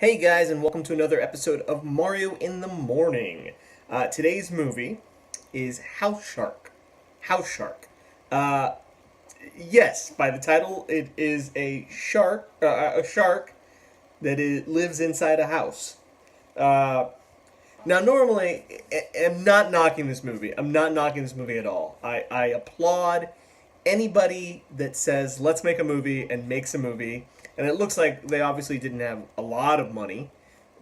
Hey guys, and welcome to another episode of Mario in the Morning. Today's movie is House Shark. House Shark. Uh, yes, by the title, it is a shark that lives inside a house. Uh, Now, normally, I'm not knocking this movie. I'm not knocking this movie at all. I applaud anybody that says, let's make a movie and makes a movie. And it looks like they obviously didn't have a lot of money.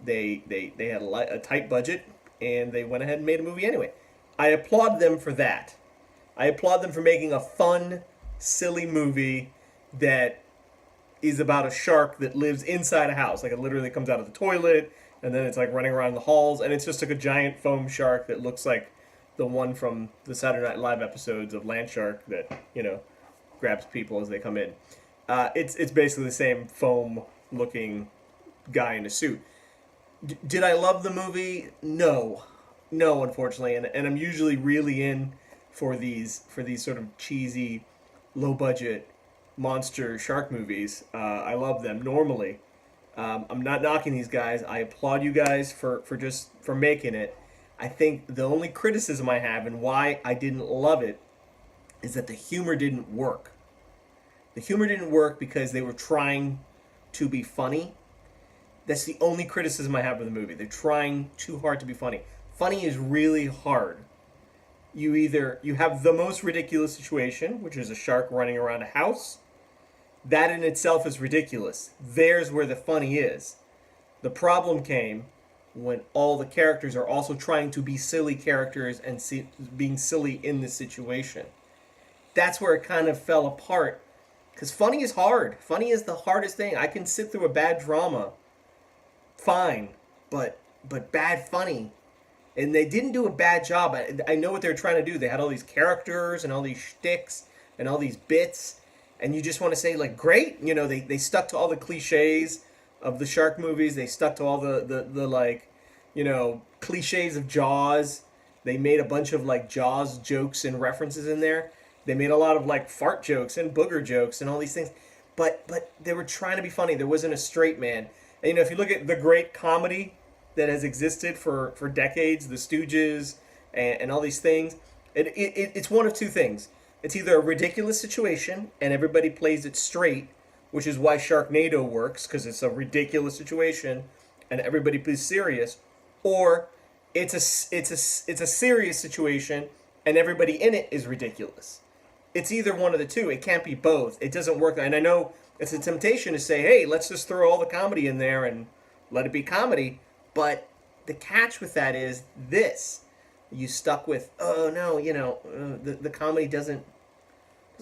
They had a tight budget, and they went ahead and made a movie anyway. I applaud them for that. I applaud them for making a fun, silly movie that is about a shark that lives inside a house. Like it literally comes out of the toilet, and then it's like running around the halls, and it's just like a giant foam shark that looks like the one from the Saturday Night Live episodes of Land Shark that grabs people as they come in. It's basically the same foam looking guy in a suit. Did I love the movie? No, no, unfortunately, and I'm usually really in for these sort of cheesy, low budget monster shark movies. I love them normally. I'm not knocking these guys. I applaud you guys for making it. I think the only criticism I have and why I didn't love it is that the humor didn't work. The humor didn't work because they were trying to be funny. That's the only criticism I have of the movie. They're trying too hard to be funny. Funny is really hard. You have the most ridiculous situation, which is a shark running around a house. That in itself is ridiculous. There's where the funny is. The problem came when all the characters are also trying to be silly characters and being silly in the situation. That's where it kind of fell apart. Because funny is hard. Funny is the hardest thing. I can sit through a bad drama, fine, but bad funny. And they didn't do a bad job. I know what they were trying to do. They had all these characters and all these shticks and all these bits. And you just want to say, like, great. They stuck to all the cliches of the shark movies. They stuck to all the cliches of Jaws. They made a bunch of, like, Jaws jokes and references in there. They made a lot of, like, fart jokes and booger jokes and all these things. But they were trying to be funny. There wasn't a straight man. And, if you look at the great comedy that has existed for decades, The Stooges and all these things, it's one of two things. It's either a ridiculous situation and everybody plays it straight, which is why Sharknado works, because it's a ridiculous situation and everybody plays serious, or it's a serious situation and everybody in it is ridiculous. It's either one of the two. It can't be both. It doesn't work. And I know it's a temptation to say, hey, let's just throw all the comedy in there and let it be comedy. But the catch with that is this. You stuck with, oh, no, the comedy doesn't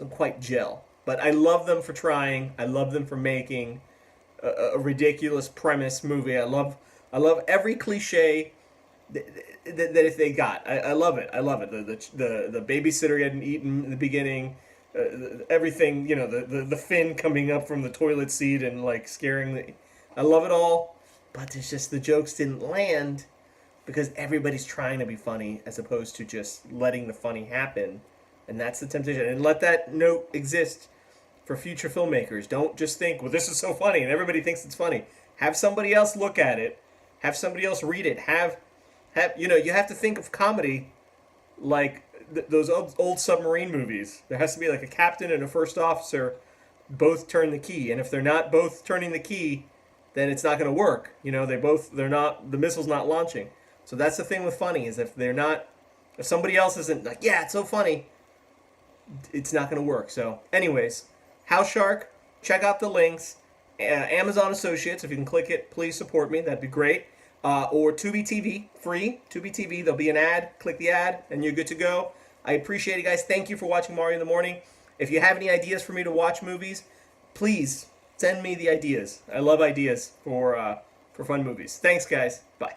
quite gel. But I love them for trying. I love them for making a ridiculous premise movie. I love every cliche that if they got. I love it. I love it. The babysitter getting eaten in the beginning. Everything, the fin coming up from the toilet seat and like scaring I love it all. But there's just the jokes didn't land because everybody's trying to be funny as opposed to just letting the funny happen. And that's the temptation. And let that note exist for future filmmakers. Don't just think, well, this is so funny and everybody thinks it's funny. Have somebody else look at it. Have somebody else read it. You have to think of comedy like those old submarine movies. There has to be like a captain and a first officer both turn the key. And if they're not both turning the key, then it's not going to work. The missile's not launching. So that's the thing with funny is if somebody else isn't like, yeah, it's so funny, it's not going to work. So anyways, House Shark, check out the links. Amazon Associates, if you can click it, please support me. That'd be great. Or Tubi TV, free. Tubi TV, there'll be an ad. Click the ad, and you're good to go. I appreciate it, guys. Thank you for watching Mario in the Morning. If you have any ideas for me to watch movies, please send me the ideas. I love ideas for fun movies. Thanks, guys. Bye.